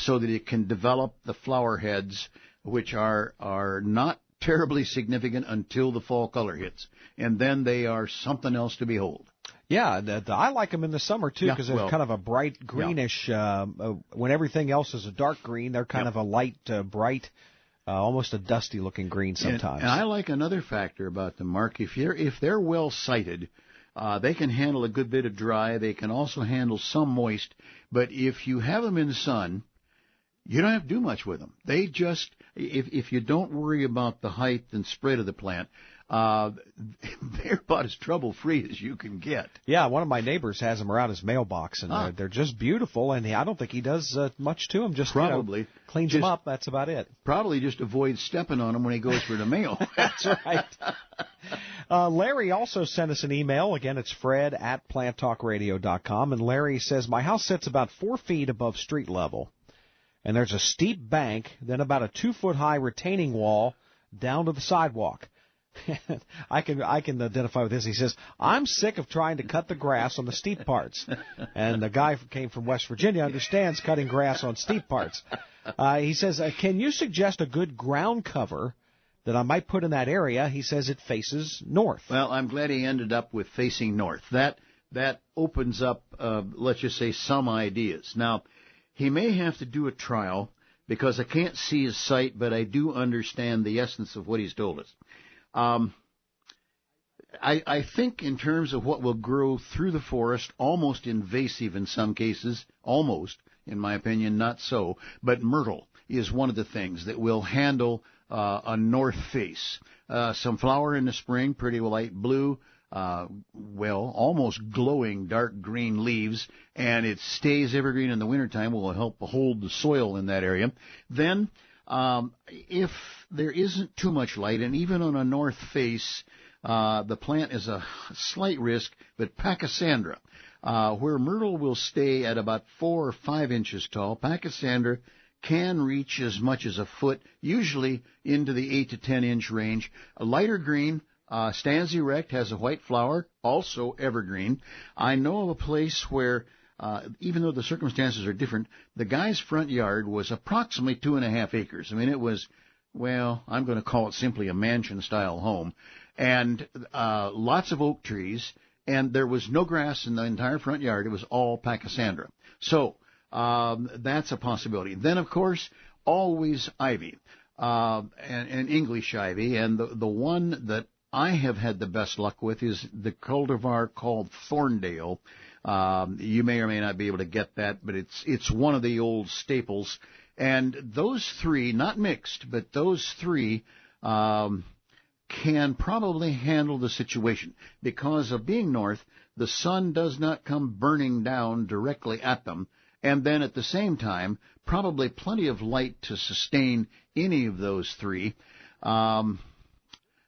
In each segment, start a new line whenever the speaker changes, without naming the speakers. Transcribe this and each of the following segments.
so that it can develop the flower heads, which are not terribly significant until the fall color hits, and then they are something else to behold.
Yeah, I like them in the summer, too, because they're kind of a bright greenish. When everything else is a dark green, they're kind of a light, bright, almost a dusty-looking green sometimes.
And I like another factor about them, Mark. If they're well-sighted, they can handle a good bit of dry. They can also handle some moist. But if you have them in the sun, you don't have to do much with them. They just, if you don't worry about the height and spread of the plant, they're about as trouble-free as you can get.
Yeah, one of my neighbors has them around his mailbox, and they're just beautiful, and I don't think he does much to them. Just
probably
cleans them up. That's about it.
Probably just avoids stepping on them when he goes for the mail.
That's right. Larry also sent us an email. Again, it's fred@planttalkradio.com, and Larry says, my house sits about 4 feet above street level, and there's a steep bank, then about a 2-foot-high retaining wall down to the sidewalk. I can identify with this. He says, I'm sick of trying to cut the grass on the steep parts. And the guy who came from West Virginia understands cutting grass on steep parts. He says, can you suggest a good ground cover that I might put in that area? He says it faces north.
Well, I'm glad he ended up with facing north. That opens up, let's just say, some ideas. Now, he may have to do a trial because I can't see his site, but I do understand the essence of what he's told us. I think in terms of what will grow through the forest, almost invasive in some cases, almost, in my opinion, not so, but myrtle is one of the things that will handle a north face. Some flower in the spring, pretty light blue, almost glowing dark green leaves, and it stays evergreen in the wintertime, will help hold the soil in that area. Then, if there isn't too much light, and even on a north face, the plant is a slight risk, but Pachysandra, where myrtle will stay at about 4 or 5 inches tall, Pachysandra can reach as much as a foot, usually into the 8 to 10 inch range. A lighter green, stands erect, has a white flower, also evergreen. I know of a place where, even though the circumstances are different, the guy's front yard was approximately 2.5 acres. I mean, it was, I'm going to call it simply a mansion-style home, and lots of oak trees, and there was no grass in the entire front yard. It was all Pachysandra. So that's a possibility. Then, of course, always ivy, and English ivy, and the one that I have had the best luck with is the cultivar called Thorndale. You may or may not be able to get that, but it's one of the old staples. And those three, not mixed, but those three can probably handle the situation. Because of being north, the sun does not come burning down directly at them. And then at the same time, probably plenty of light to sustain any of those three.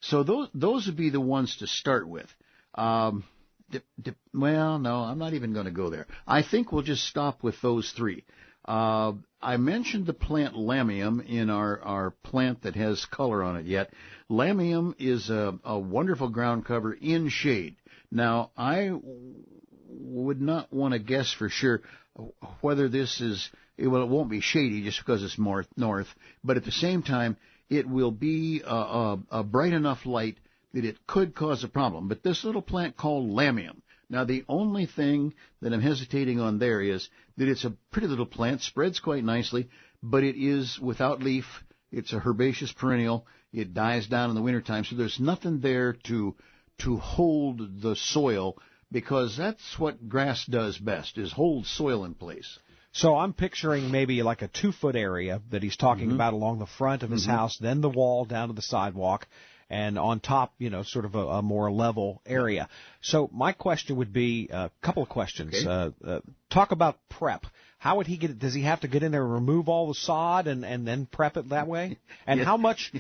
So those would be the ones to start with. No, I'm not even going to go there. I think we'll just stop with those three. I mentioned the plant lamium in our plant that has color on it yet. Lamium is a wonderful ground cover in shade. Now, I would not want to guess for sure whether this is, it won't be shady just because it's more north, but at the same time, it will be a bright enough light that it could cause a problem. But this little plant called lamium, now the only thing that I'm hesitating on there is that it's a pretty little plant, spreads quite nicely, but it is without leaf. It's a herbaceous perennial. It dies down in the wintertime, so there's nothing there to hold the soil, because that's what grass does best, is hold soil in place.
So I'm picturing maybe like a 2-foot area that he's talking about along the front of his house, then the wall down to the sidewalk, and on top, sort of a more level area. So my question would be a couple of questions. Okay. Talk about prep. How would he get it? Does he have to get in there and remove all the sod and then prep it that way? And how much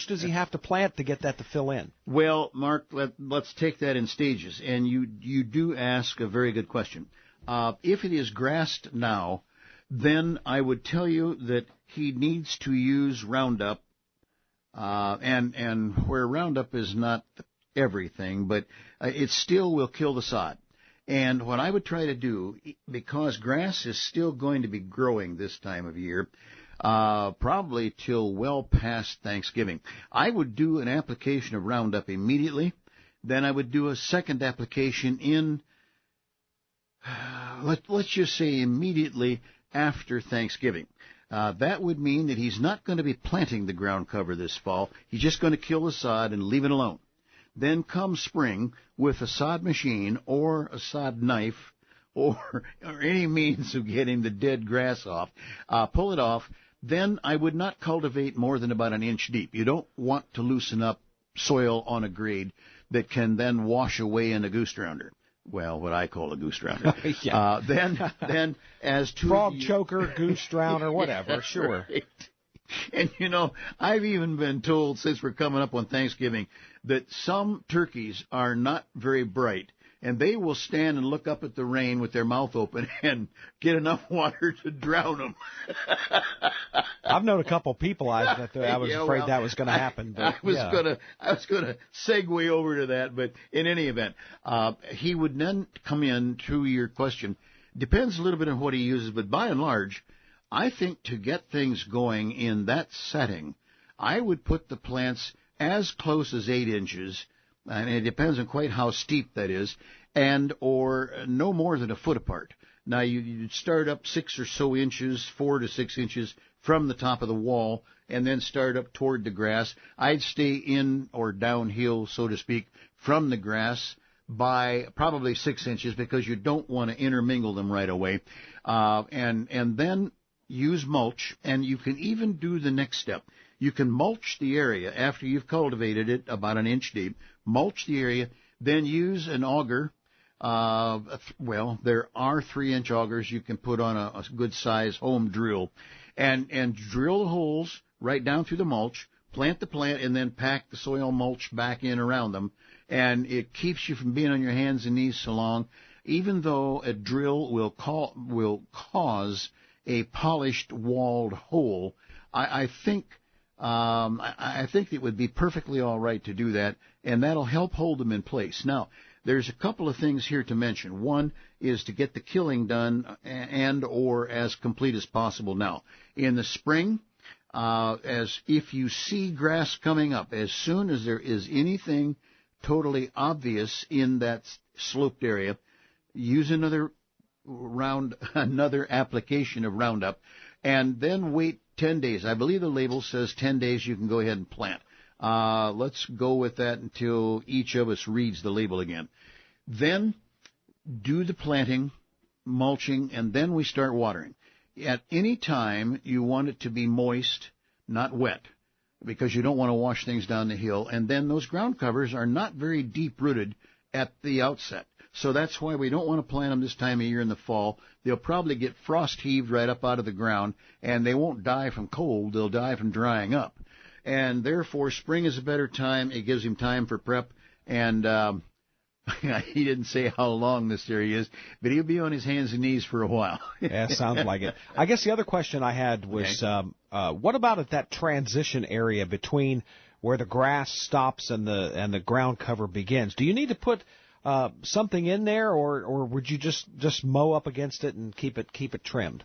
does he have to plant to get that to fill in?
Well, Mark, let's take that in stages. And you do ask a very good question. If it is grassed now, then I would tell you that he needs to use Roundup, and where Roundup is not everything, but it still will kill the sod. And what I would try to do, because grass is still going to be growing this time of year, probably till well past Thanksgiving, I would do an application of Roundup immediately. Then I would do a second application in, let's just say immediately after Thanksgiving. That would mean that he's not going to be planting the ground cover this fall. He's just going to kill the sod and leave it alone. Then come spring, with a sod machine or a sod knife or any means of getting the dead grass off, pull it off. Then I would not cultivate more than about an inch deep. You don't want to loosen up soil on a grade that can then wash away in a goose drounder. Well, what I call a goose drounder.
Yeah.
Then as to
frog choker, goose drowner, whatever. Sure.
Right. And, I've even been told, since we're coming up on Thanksgiving, that some turkeys are not very bright, and they will stand and look up at the rain with their mouth open and get enough water to drown them.
I've known a couple people I was afraid that was going to happen. But,
I was gonna segue over to that, but in any event, he would then come in to your question. Depends a little bit on what he uses, but by and large, I think to get things going in that setting, I would put the plants as close as 8 inches, and it depends on quite how steep that is, and or no more than a foot apart. Now, you'd start up 6 or so inches, 4 to 6 inches from the top of the wall, and then start up toward the grass. I'd stay in or downhill, so to speak, from the grass by probably 6 inches, because you don't want to intermingle them right away. And then use mulch, and you can even do the next step. You can mulch the area after you've cultivated it about an inch deep. Mulch the area, then use an auger. There are 3-inch augers you can put on a good size home drill, and drill the holes right down through the mulch. Plant the plant, and then pack the soil mulch back in around them, and it keeps you from being on your hands and knees so long. Even though a drill will cause a polished walled hole, I think it would be perfectly all right to do that, and that'll help hold them in place. Now, there's a couple of things here to mention. One is to get the killing done and or as complete as possible now. In the spring, as if you see grass coming up, as soon as there is anything totally obvious in that sloped area, use another application of Roundup, and then wait 10 days. I believe the label says 10 days you can go ahead and plant. Let's go with that until each of us reads the label again. Then do the planting, mulching, and then we start watering. At any time, you want it to be moist, not wet, because you don't want to wash things down the hill. And then those ground covers are not very deep-rooted at the outset. So that's why we don't want to plant them this time of year in the fall. They'll probably get frost heaved right up out of the ground, and they won't die from cold. They'll die from drying up. And therefore, spring is a better time. It gives him time for prep. And he didn't say how long this area is, but he'll be on his hands and knees for a while.
Yeah, sounds like it. I guess the other question I had was, what about at that transition area between where the grass stops and the ground cover begins? Do you need to put something in there, or would you just mow up against it and keep it trimmed?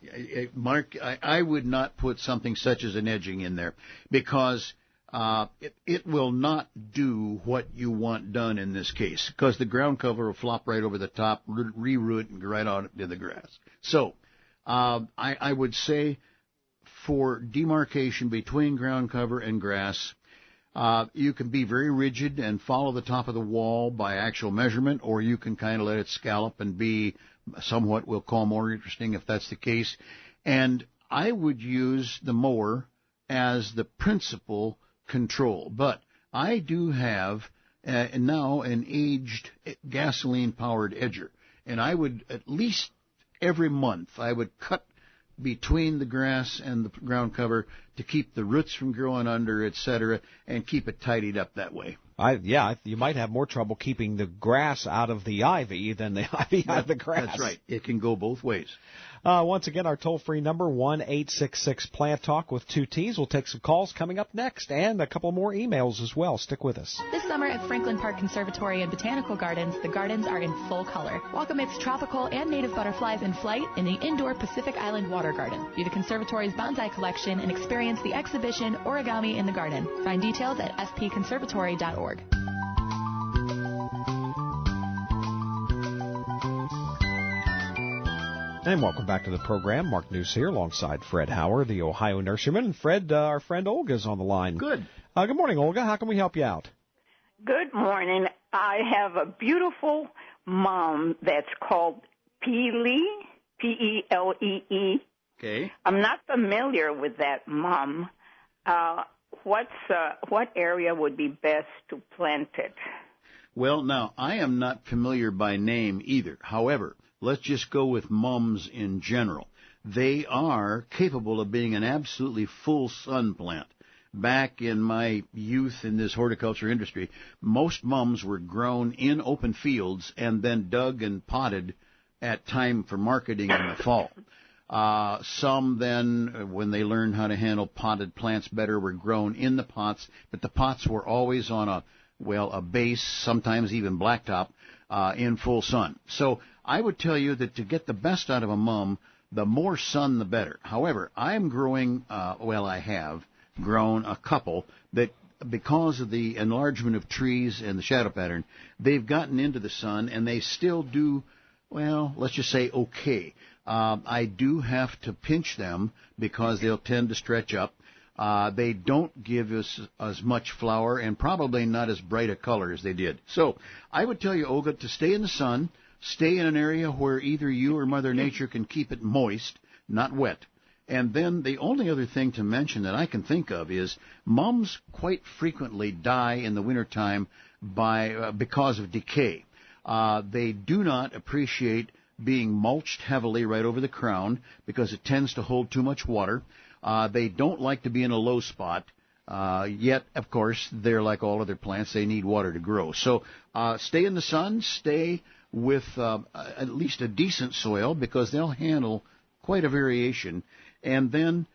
Mark, I would not put something such as an edging in there, because it will not do what you want done in this case, because the ground cover will flop right over the top, re-root, and go right on into the grass. So I would say for demarcation between ground cover and grass, you can be very rigid and follow the top of the wall by actual measurement, or you can kind of let it scallop and be somewhat, we'll call, more interesting if that's the case. And I would use the mower as the principal control. But I do have now an aged gasoline-powered edger, and I would at least every month I would cut between the grass and the ground cover to keep the roots from growing under, etc., and keep it tidied up that way.
You might have more trouble keeping the grass out of the ivy than the ivy out of the grass.
That's right. It can go both ways.
Once again, our toll-free number, 1-866-PLANT-TALK with 2 T's. We'll take some calls coming up next and a couple more emails as well. Stick with us.
This summer at Franklin Park Conservatory and Botanical Gardens, the gardens are in full color. Welcome its tropical and native butterflies in flight in the indoor Pacific Island Water Garden. View the conservatory's bonsai collection and experience the exhibition Origami in the Garden. Find details at spconservatory.org.
And welcome back to the program. Mark News here alongside Fred Howard, the Ohio nurseryman. And Fred, our friend Olga's on the line.
Good.
Good morning, Olga. How can we help you out?
Good morning. I have a beautiful mom that's called Peelee, P-E-L-E-E.
Okay.
I'm not familiar with that mom. What area would be best to plant it?
Well, now, I am not familiar by name either. However, let's just go with mums in general. They are capable of being an absolutely full sun plant. Back in my youth in this horticulture industry, most mums were grown in open fields and then dug and potted at time for marketing in the fall. Some then, when they learned how to handle potted plants better, were grown in the pots, but the pots were always on a base, sometimes even blacktop, in full sun. So I would tell you that to get the best out of a mum, the more sun, the better. However, I am growing, I have grown a couple that, because of the enlargement of trees and the shadow pattern, they've gotten into the sun, and they still do, let's just say okay. I do have to pinch them because they'll tend to stretch up. They don't give us as much flower and probably not as bright a color as they did. So I would tell you, Olga, to stay in the sun, stay in an area where either you or Mother Nature can keep it moist, not wet. And then the only other thing to mention that I can think of is mums quite frequently die in the wintertime because of decay. They do not appreciate being mulched heavily right over the crown because it tends to hold too much water. They don't like to be in a low spot, yet, of course, they're like all other plants. They need water to grow. So stay in the sun, stay with at least a decent soil because they'll handle quite a variation. And then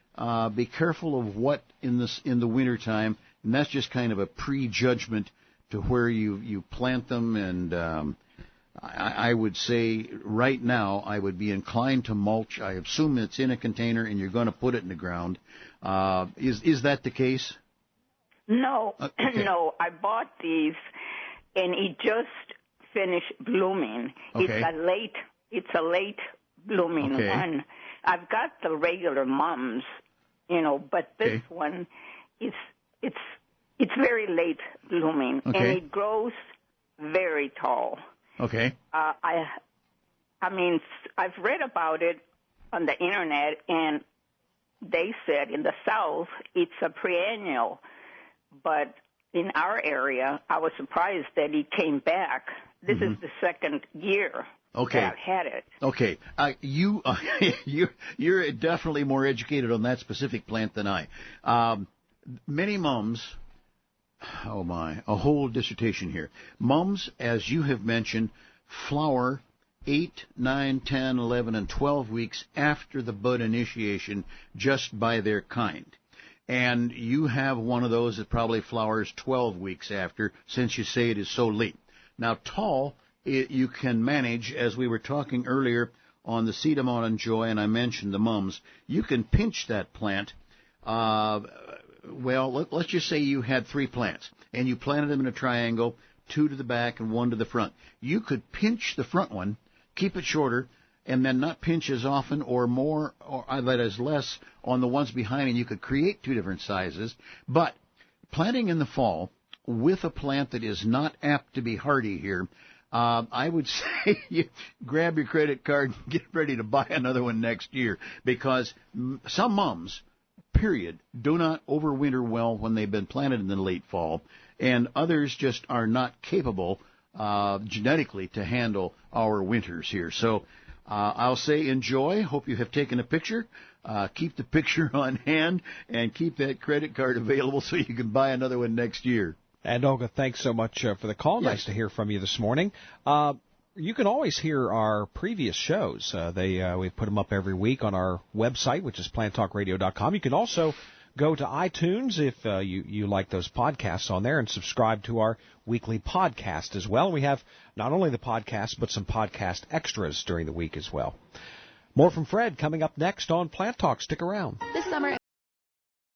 be careful of what in the wintertime, and that's just kind of a prejudgment to where you plant them. And I would say right now I would be inclined to mulch. I assume it's in a container and you're going to put it in the ground. Is that the case?
No,
okay.
No. I bought these, and it just finished blooming.
Okay.
It's a late blooming
okay.
one. I've got the regular mums, but this one it's very late blooming, and it grows very tall.
Okay.
I mean, I've read about it on the internet, and they said in the South it's a perennial, but in our area, I was surprised that it came back. This is the second year that I've had it. Okay.
You're definitely more educated on that specific plant than I. Many mums. Oh, my. A whole dissertation here. Mums, as you have mentioned, flower 8, 9, 10, 11, and 12 weeks after the bud initiation just by their kind. And you have one of those that probably flowers 12 weeks after, since you say it is so late. Now, tall, you can manage, as we were talking earlier on the Cedarmon and Joy, and I mentioned the mums. You can pinch that plant. Let's just say you had 3 plants, and you planted them in a triangle, 2 to the back and 1 to the front. You could pinch the front one, keep it shorter, and then not pinch as often or more, or that is less on the ones behind, and you could create 2 different sizes. But planting in the fall with a plant that is not apt to be hardy here, I would say you grab your credit card and get ready to buy another one next year, because some mums, period, do not overwinter well when they've been planted in the late fall, and others just are not capable genetically to handle our winters here. So I'll say enjoy. Hope you have taken a picture. Keep the picture on hand and keep that credit card available so you can buy another one next year.
And Olga, thanks so much for the call.
Yes.
Nice to hear from you this morning. You can always hear our previous shows. We put them up every week on our website, which is planttalkradio.com. You can also go to iTunes if you like those podcasts on there and subscribe to our weekly podcast as well. We have not only the podcast, but some podcast extras during the week as well. More from Fred coming up next on Plant Talk. Stick around.
This summer,